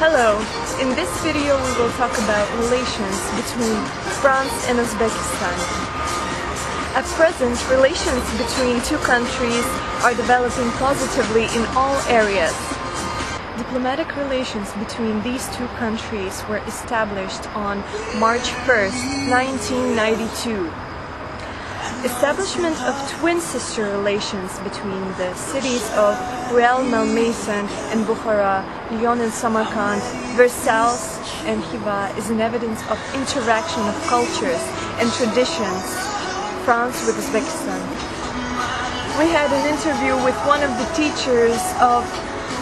Hello, in this video we will talk about relations between France and Uzbekistan. At present, relations between two countries are developing positively in all areas. Diplomatic relations between these two countries were established on March 1st, 1992. Establishment of twin sister relations between the cities of Ruel Malmaison and Bukhara, Lyon and Samarkand, Versailles and Khiva is an evidence of interaction of cultures and traditions, France with Uzbekistan. We had an interview with one of the teachers of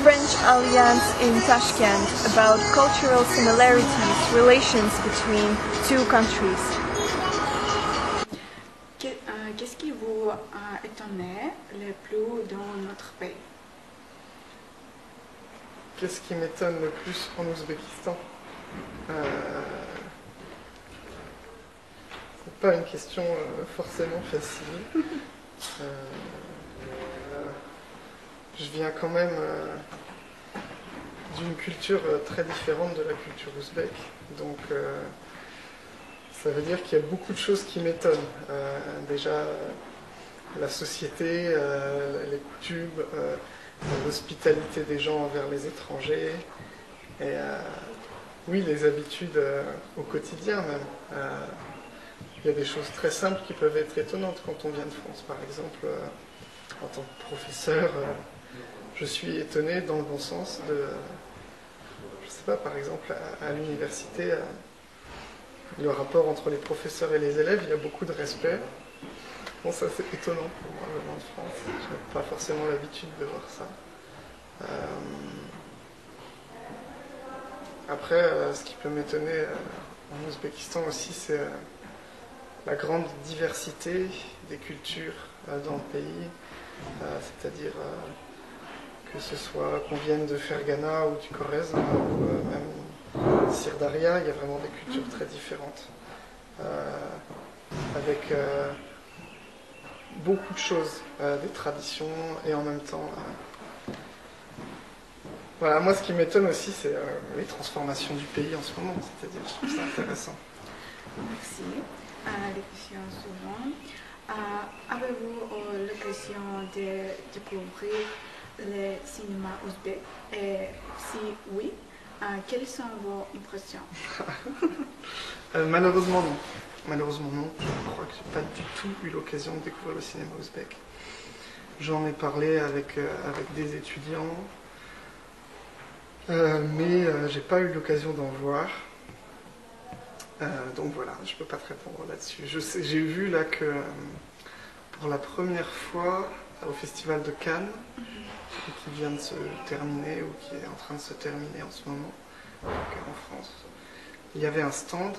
French Alliance in Tashkent about cultural similarities, relations between two countries. Qu'est-ce qui vous étonne le plus dans notre pays? Qu'est-ce qui m'étonne le plus en Ouzbékistan? C'est pas une question forcément facile. Je viens quand même d'une culture très différente de la culture ouzbèque, donc ça veut dire qu'il y a beaucoup de choses qui m'étonnent. Déjà, la société, les coutumes, l'hospitalité des gens envers les étrangers, et oui, les habitudes au quotidien même. Il y a des choses très simples qui peuvent être étonnantes quand on vient de France. Par exemple, en tant que professeur, je suis étonné dans le bon sens de... Je sais pas, par exemple, à l'université, le rapport entre les professeurs et les élèves, il y a beaucoup de respect. Bon, ça c'est étonnant pour moi, venant de France. Je n'ai pas forcément l'habitude de voir ça. Après, ce qui peut m'étonner en Ouzbékistan aussi, c'est la grande diversité des cultures dans le pays. C'est-à-dire que ce soit qu'on vienne de Fergana ou du Khorezm, ou même Sirdaria, il y a vraiment des cultures très différentes, avec beaucoup de choses, des traditions, et en même temps... Voilà, moi ce qui m'étonne aussi, c'est les transformations du pays en ce moment, c'est-à-dire je trouve ça intéressant. Merci. Les questions suivantes. Avez-vous l'occasion de découvrir le cinéma ouzbek? Et si oui, quelles sont vos impressions? Malheureusement non. Malheureusement non. Je crois que je n'ai pas du tout eu l'occasion de découvrir le cinéma ouzbek. J'en ai parlé avec des étudiants, mais j'ai pas eu l'occasion d'en voir. Donc voilà, je peux pas te répondre là-dessus. J'ai vu là que pour la première fois au Festival de Cannes, qui vient de se terminer ou qui est en train de se terminer en ce moment, donc en France, il y avait un stand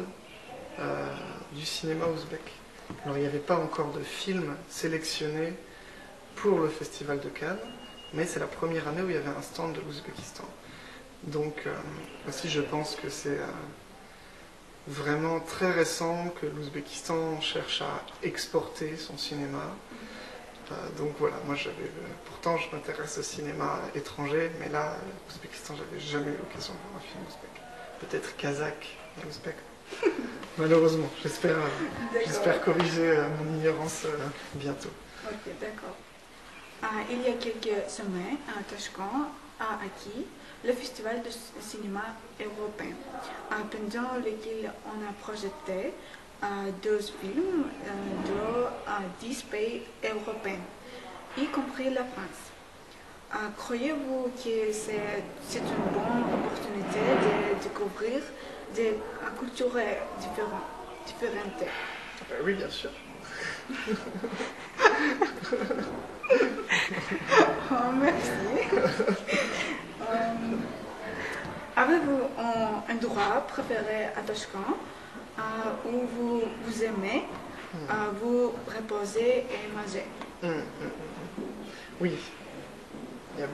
du cinéma ouzbek. Alors il n'y avait pas encore de films sélectionnés pour le Festival de Cannes, mais c'est la première année où il y avait un stand de l'Ouzbékistan. Donc aussi je pense que c'est vraiment très récent que l'Ouzbékistan cherche à exporter son cinéma. Donc voilà, moi pourtant je m'intéresse au cinéma étranger, mais là, l'Ouzbékistan, j'avais jamais eu l'occasion de voir un film ouzbek. Peut-être kazakh et ouzbek. Malheureusement, j'espère corriger mon ignorance bientôt. Ok, d'accord. Il y a quelques semaines, à Tashkent a acquis le Festival de cinéma européen, pendant lequel on a projeté 12 films de 10 pays européens, y compris la France. Croyez-vous que c'est une bonne opportunité de découvrir des cultures différentes? Oui, bien sûr. Oh, merci. Avez-vous un endroit préféré à Tashkent où vous aimez vous reposer et manger? Oui, il y a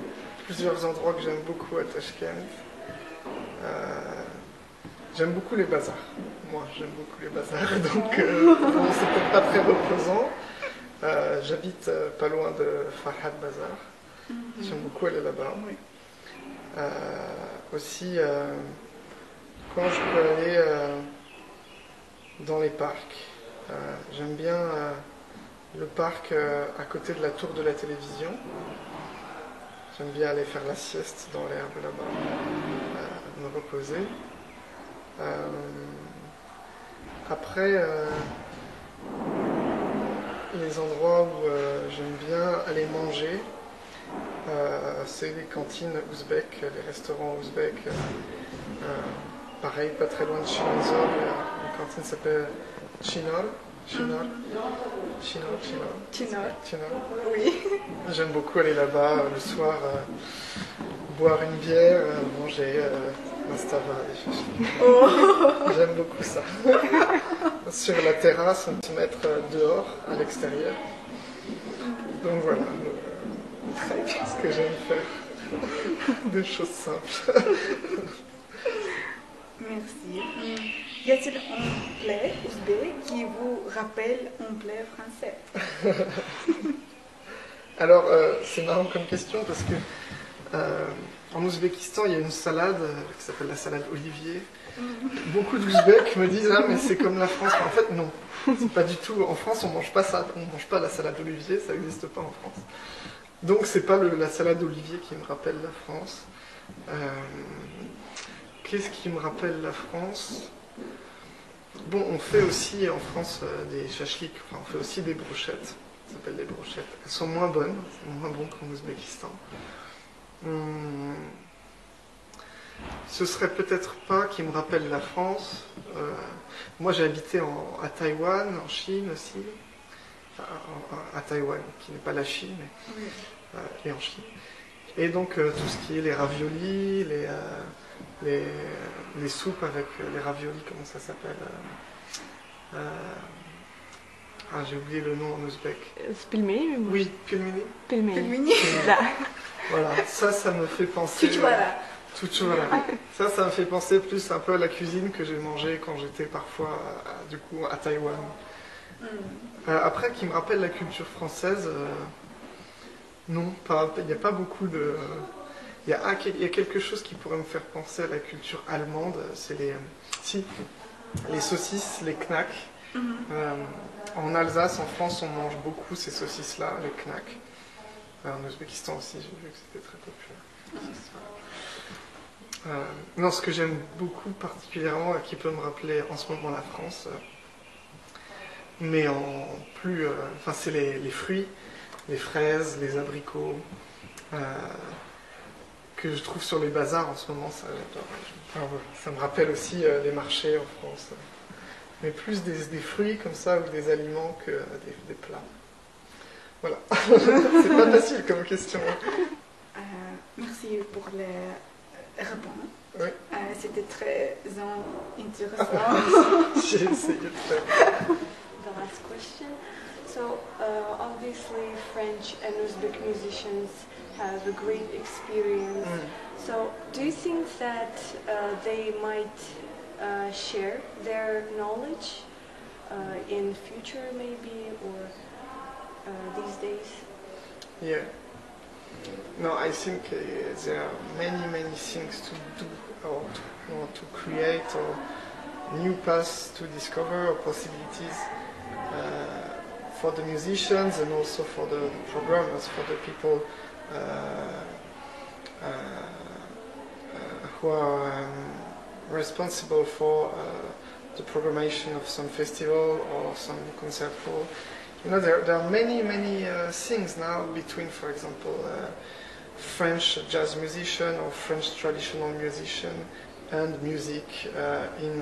plusieurs endroits que j'aime beaucoup à Tashkent. J'aime beaucoup les bazars. Moi, j'aime beaucoup les bazars, donc bon, c'est peut-être pas très reposant. J'habite pas loin de Farhad Bazar. J'aime beaucoup aller là-bas. aussi quand je peux aller dans les parcs. J'aime bien le parc à côté de la tour de la télévision. J'aime bien aller faire la sieste dans l'herbe là-bas, me reposer. Après, les endroits où j'aime bien aller manger, c'est les cantines ouzbèques, les restaurants ouzbèques. Pareil, pas très loin de Chinazor, une cantine s'appelle Chinor. Chinor. Oui. J'aime beaucoup aller là-bas le soir, boire une bière, manger mastava, des chichis. J'aime beaucoup ça. Sur la terrasse, on se mettre dehors, à l'extérieur. Donc voilà, ce que j'aime faire. Des choses simples. Merci. Y a-t-il un plat ouzbek qui vous rappelle un plat français? Alors, c'est marrant comme question parce que en Ouzbékistan, il y a une salade qui s'appelle la salade Olivier. Beaucoup d'Ouzbeks me disent mais c'est comme la France. En fait, non, c'est pas du tout. En France, on mange pas ça. On mange pas la salade Olivier, ça n'existe pas en France. Donc, c'est pas la salade Olivier qui me rappelle la France. Qu'est-ce qui me rappelle la France? Bon, on fait aussi en France des shashliks, enfin, on fait aussi des brochettes. Ça s'appelle des brochettes. Elles sont moins bonnes, c'est moins bon qu'en Ouzbékistan. Ce serait peut-être pas qui me rappelle la France. Moi, j'ai habité à Taïwan, en Chine aussi. Enfin, à Taïwan, qui n'est pas la Chine, mais, et en Chine. Et donc, tout ce qui est les raviolis, les soupes avec les raviolis, comment ça s'appelle j'ai oublié le nom en ouzbek. Pelmeni? Oui, pelmeni. Pelmeni. Voilà, ça me fait penser... Tuchwara. Ça me fait penser plus un peu à la cuisine que j'ai mangée quand j'étais parfois, du coup, à Taïwan. Après, qui me rappelle la culture française, non, il n'y a pas beaucoup de... Il y a quelque chose qui pourrait me faire penser à la culture allemande, c'est les saucisses, les knacks. En Alsace, en France, on mange beaucoup ces saucisses-là, les knacks. En Ouzbékistan aussi, j'ai vu que c'était très populaire. Non, ce que j'aime beaucoup particulièrement, qui peut me rappeler en ce moment la France, mais en plus... Enfin, c'est les fruits, les fraises, les abricots... que je trouve sur les bazars en ce moment, ça j'adore. Enfin, voilà. Ça me rappelle aussi les marchés en France. Mais plus des fruits comme ça ou des aliments que des plats. Voilà. C'est pas facile comme question. Merci pour les réponses. Oui. C'était très intéressant. J'ai essayé de faire. The last question. So, obviously French and Uzbek musicians have a great experience. So, do you think that they might share their knowledge in future maybe, or these days? Yeah. No, I think there are many things to do or to create or new paths to discover or possibilities for the musicians and also for the programmers, for the people who are responsible for the programmation of some festival or some concert hall. You know, there are many things now between, for example, French jazz musician or French traditional musician and music in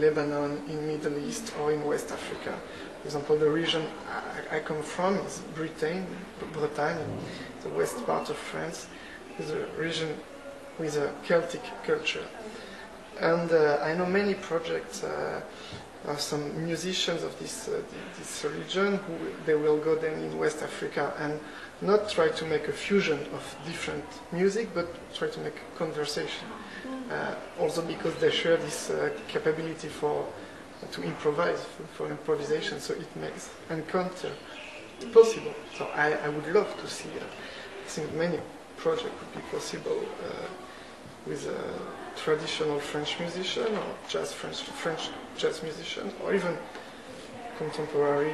Lebanon, in Middle East or in West Africa. For example, the region I come from is Bretagne, the west part of France, is a region with a Celtic culture. And I know many projects of some musicians of this region who they will go then in West Africa and not try to make a fusion of different music, but try to make a conversation. Also because they share this capability to improvise, for improvisation, so it makes encounter possible. So I would love to see, I think many projects would be possible with a traditional French musician or French jazz musician, or even contemporary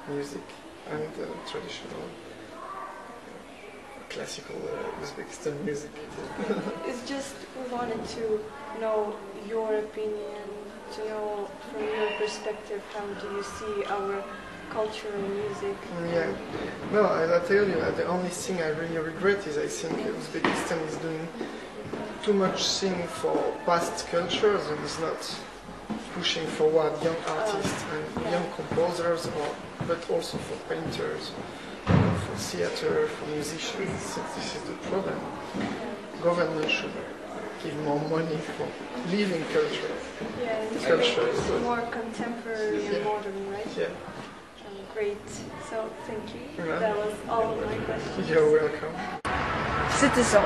music and traditional classical Uzbekistan music. It's just we wanted to know your opinion, to know from your perspective how do you see our culture and music. Yeah, no, I tell you, the only thing I really regret is I think Uzbekistan is doing too much thing for past cultures and is not pushing forward young artists and young composers, but also for painters, for theater, for musicians. So this is the problem. Government should give more money for living culture. Yeah, and Culture. it's more contemporary and modern, right? Yeah, Great. So thank you. Yeah. That was all of my questions. you're welcome. Citizen.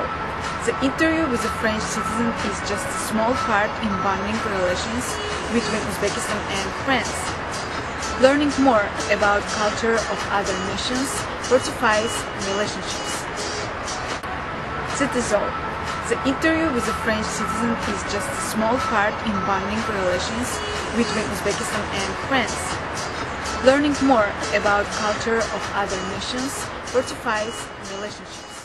The interview with a French citizen is just a small part in binding relations between Uzbekistan and France. Learning more about culture of other nations fortifies relationships. Citizen. The interview with a French citizen is just a small part in binding relations between Uzbekistan and France. Learning more about culture of other nations fortifies relationships.